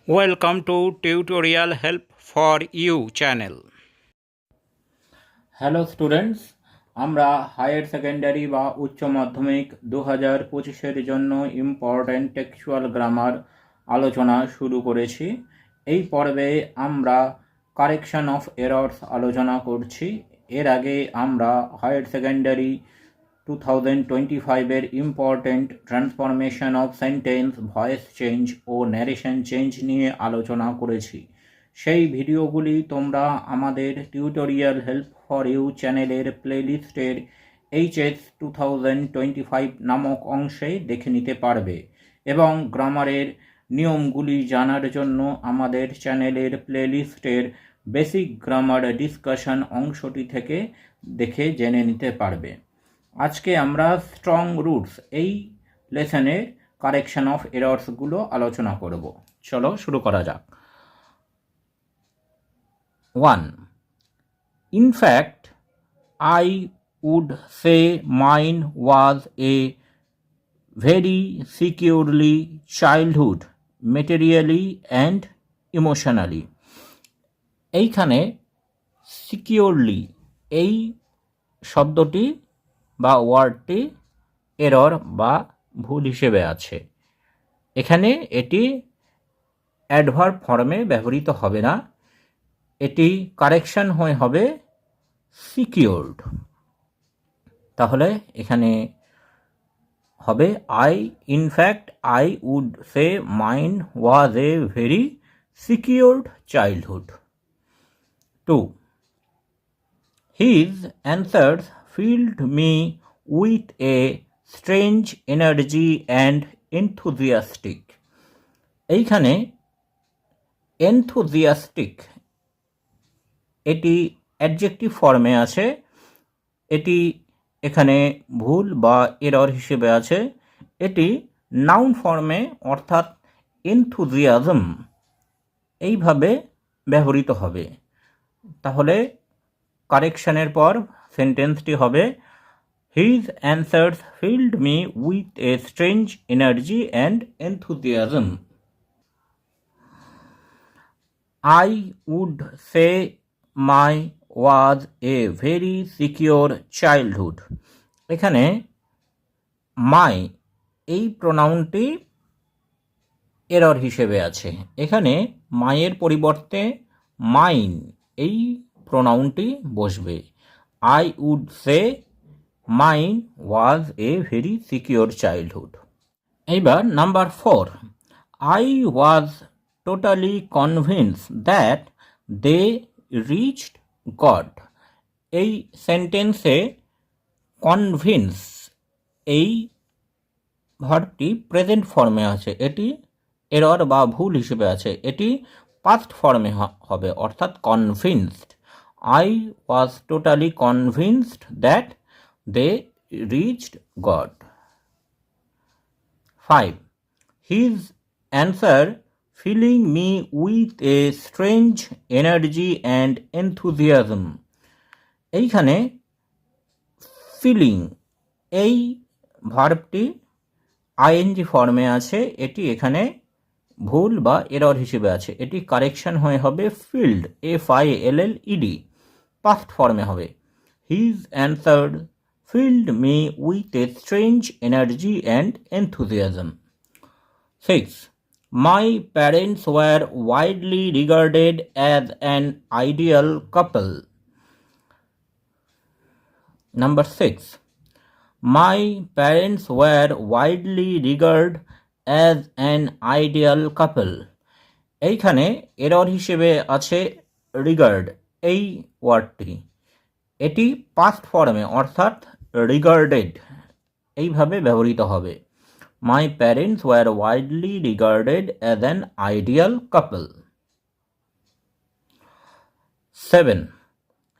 Welcome to Tutorial Help for You channel. Hello students, আমরা higher secondary বা উচ্চ মাধ্যমিক 2025-এর জন্য ইম্পর্ট্যান্ট টেক্সচুয়াল গ্রামার আলোচনা শুরু করেছি। এই পর্বে আমরা কারেকশন অফ এরর্স আলোচনা করছি। এর আগে আমরা হায়ার সেকেন্ডারি 2025-এর important transformation of sentence, voice change ও ন্যারেশন চেঞ্জ নিয়ে আলোচনা করেছি। সেই ভিডিওগুলি তোমরা আমাদের টিউটোরিয়াল হেল্প ফর ইউ চ্যানেলের প্লেলিস্টের HS 2025 নামক অংশে দেখে নিতে পারবে এবং গ্রামারের নিয়মগুলি জানার জন্য আমাদের চ্যানেলের প্লেলিস্টের বেসিক গ্রামার ডিসকাশন অংশটি থেকে দেখে জেনে নিতে পারবে। আজকে আমরা স্ট্রং রুটস এই লেসনের কারেকশন অফ এরর্সগুলো আলোচনা করব। চলো শুরু করা যাক। 1. In fact, I would say mine was a very securely childhood, materially and emotionally. এইখানে সিকিউরলি এই শব্দটি বা ওয়ার্ডটি এরর বা ভুল হিসেবে আছে। এখানে এটি অ্যাডভার্ব ফর্মে ব্যবহৃত হবে না, এটি কারেকশন হয়ে হবে সিকিউরড। তাহলে এখানে হবে in fact I would say mine was a very secured childhood. 2. His answers filled me with a strange energy and enthusiastic. এইখানে enthusiastic এটি অ্যাডজেক্টিভ ফর্মে আছে, এটি এখানে ভুল বা এরর হিসেবে আছে। এটি নাউন ফর্মে অর্থাৎ এনথুজিয়াজম এইভাবে ব্যবহৃত হবে। তাহলে কারেকশনের পর সেন্টেন্সটি হবে his answers filled me with a strange energy and enthusiasm. I would say my was a very secure childhood. এখানে মাই এই প্রোনাউনটি এরর হিসেবে আছে। এখানে মায়ের পরিবর্তে মাইন এই প্রোনাউনটি বসবে। I would say mine was a very secure childhood. এইবার number 4. I was totally convinced that they reached God. এই সেন্টেন্সে কনভিন্স এই ভার্বটি প্রেজেন্ট ফর্মে আছে, এটি এরর বা ভুল হিসেবে আছে, এটি পাস্ট ফর্মে হবে অর্থাৎ convinced. I was totally convinced that they reached God. 5. His answer filling me with a strange energy and enthusiasm. এইখানে ফিলিং এই ভার্বটি আইএনজি ফর্মে আছে, এটি এখানে ভুল বা এরর হিসেবে আছে, এটি কারেকশন হয়ে হবে ফিল্ড, FILLED, পাস্ট ফর্মে হবে। His answer filled me with a strange energy and enthusiasm. 6. My parents were widely regarded as an ideal couple. Number 6. My parents were widely regarded as an ideal couple. এইখানে error হিসেবে আছে regard এই ওয়ার্ডটি, এটি past ফর্মে অর্থাৎ regarded এইভাবে ব্যবহৃত হবে। My parents were widely regarded as an ideal couple. 7.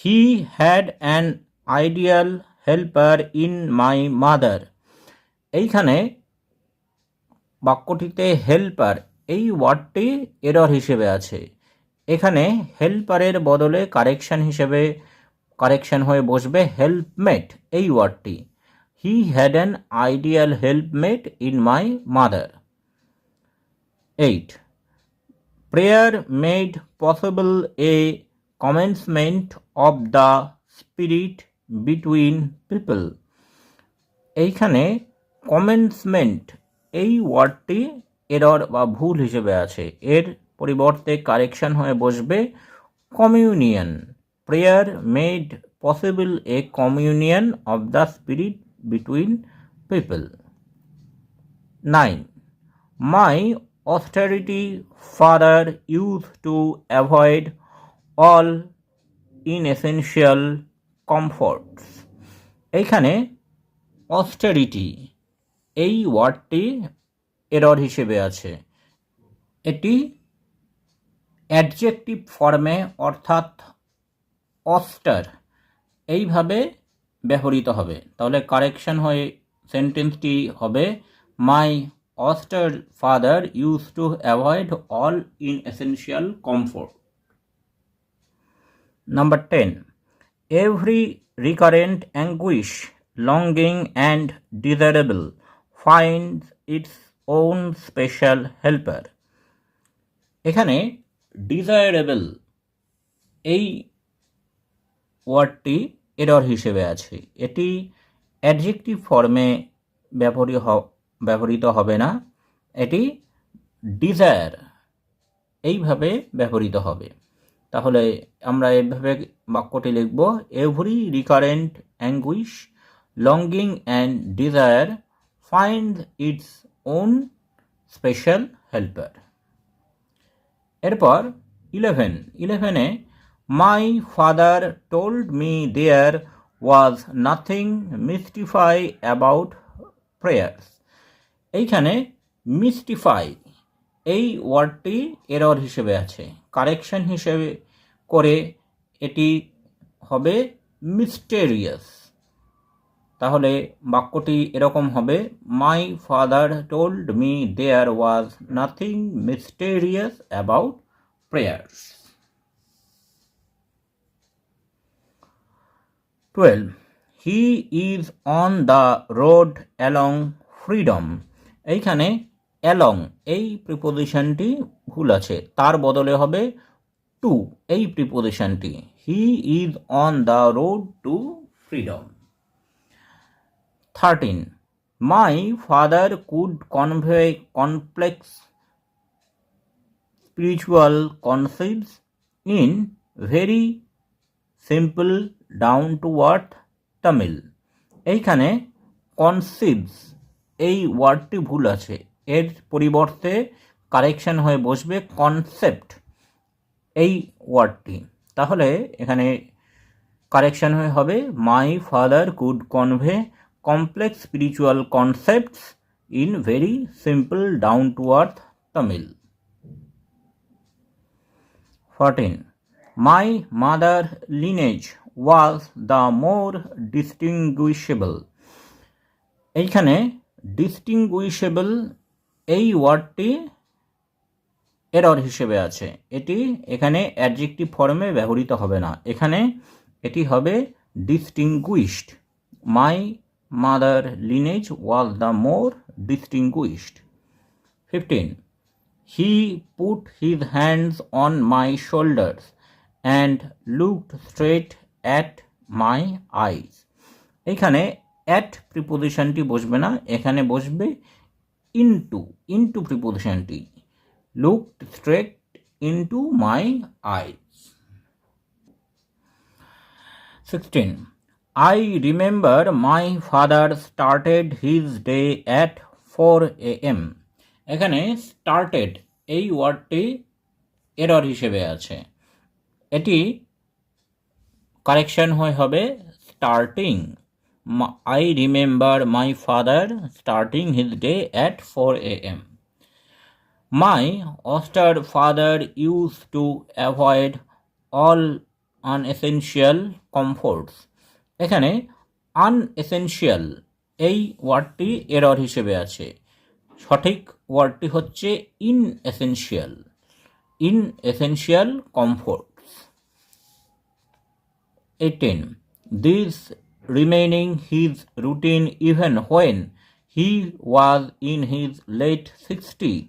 He had an ideal helper in my mother. এইখানে বাক্যটিতে হেল্পার এই ওয়ার্ডটি এরর হিসেবে আছে। এখানে হেল্পারের বদলে কারেকশন হয়ে বসবে হেল্পমেট এই ওয়ার্ডটি। He had an ideal helpmate in my mother. 8. prayer made possible a commencement of the spirit between people. এইখানে কমেন্সমেন্ট এই ওয়ার্ডটি এরর বা ভুল হিসেবে আছে, এর পরিবর্তে কারেকশন হয়ে বসবে communion. Prayer made possible A communion of the spirit between people. 9. My austerity father used to avoid all inessential comforts. এইখানে অস্টেরিটি এই ওয়ার্ডটি এরর হিসেবে আছে, এটি অ্যাডজেক্টিভ ফর্মে অর্থাৎ অস্টার এইভাবে ব্যবহৃত হবে। তাহলে কারেকশন হয়ে সেন্টেন্সটি হবে my austere father use to avoid all inessential comfort. Number 10. Every recurrent anguish, longing and desirable finds its own special helper. এখানে ডিজায়ারেবল এই ওয়ার্ডটি এরর হিসেবে আছে, এটি অ্যাডজেক্টিভ ফর্মে ব্যবহৃত হবে না, এটি ডিজায়ার এইভাবে ব্যবহৃত হবে। তাহলে আমরা এইভাবে বাক্যটি লিখব, every recurrent anguish, longing and desire find its own special helper. এরপর 11-এ my father told me there was nothing mystify about prayers. এইখানে মিস্টিফাই এই ওয়ার্ডটি এরর হিসেবে আছে, কারেকশন হিসেবে করে এটি হবে মিস্টেরিয়াস। তাহলে বাক্যটি এরকম হবে, my father told me there was nothing mysterious about prayers. 12. He is on the road along freedom. এইখানে অ্যালং এই প্রিপোজিশনটি ভুল আছে, তার বদলে হবে টু এই প্রিপোজিশনটি। He is on the road to freedom. 13. My father could convey complex spiritual concepts in very simple down to earth Tamil. এইখানে কনসেপ্টস এই ওয়ার্ডটি ভুল আছে, এর পরিবর্তে কারেকশন হয়ে বসবে কনসেপ্ট এই ওয়ার্ডটি। তাহলে এখানে কারেকশন হয়ে হবে my father could convey complex spiritual concepts in very simple down to earth Tamil. 14. My mother lineage was the more distinguishable. এইখানে ডিস্টিংগুইশেবল এই ওয়ার্ডটি এরর হিসেবে আছে, এটি এখানে অ্যাডজেক্টিভ ফর্মে ব্যবহৃত হবে না, এখানে এটি হবে distinguished. My mother lineage was the more distinguished. 15. He put his hands on my shoulders and looked straight at my eyes. এখানে at প্রিপোজিশনটি বসবে না, এখানে বসবে into প্রিপোজিশনটি, looked straight into my eyes. 16. I remember my father started his day at 4 a.m. এখানে started এই ওয়ার্ডটি error হিসেবে আছে, এটি কারেকশন হয়ে হবে starting. I remember my father starting his day at 4 a.m. My austere father used to avoid all unessential comforts. এখানে আনএসেনশিয়াল এই ওয়ার্ডটি এরর হিসেবে আছে, সঠিক ওয়ার্ডটি হচ্ছে ইনএসেনশিয়াল comforts. 18. This remaining his routine even when he was in his late 60s.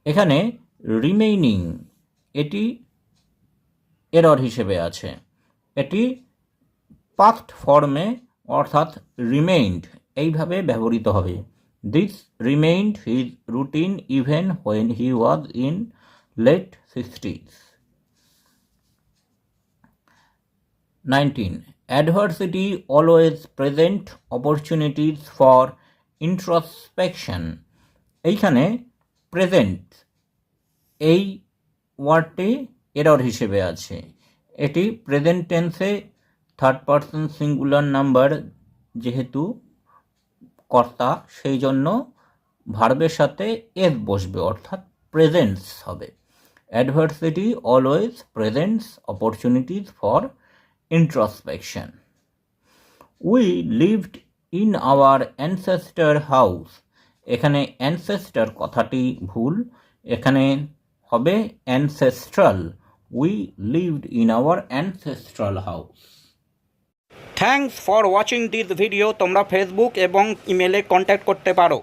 এখানে remaining এটি error হিসেবে আছে, এটি পাস্ট ফর্মে অর্থাৎ রিমেইন্ড এইভাবে ব্যবহৃত হবে। This remained his routine even when he was in late 60s। 19. Adversity always present opportunities for introspection। এইখানে প্রেজেন্ট এই ওয়ার্ডটি এরর হিসেবে আছে, এটি প্রেজেন্ট টেন্সে থার্ড পারসন সিঙ্গুলার নাম্বার যেহেতু কর্তা সেই জন্য ভার্বের সাথে এস বসবে অর্থাৎ প্রেজেন্টস হবে। Adversity always presents opportunities for introspection. We lived in our ancestor house। এখানে ancestor কথাটি ভুল, এখানে হবে ancestral। We lived in our ancestral house। Thanks for watching this video. তোমরা ফেসবুক এবং ইমেলে কন্ট্যাক্ট করতে পারো।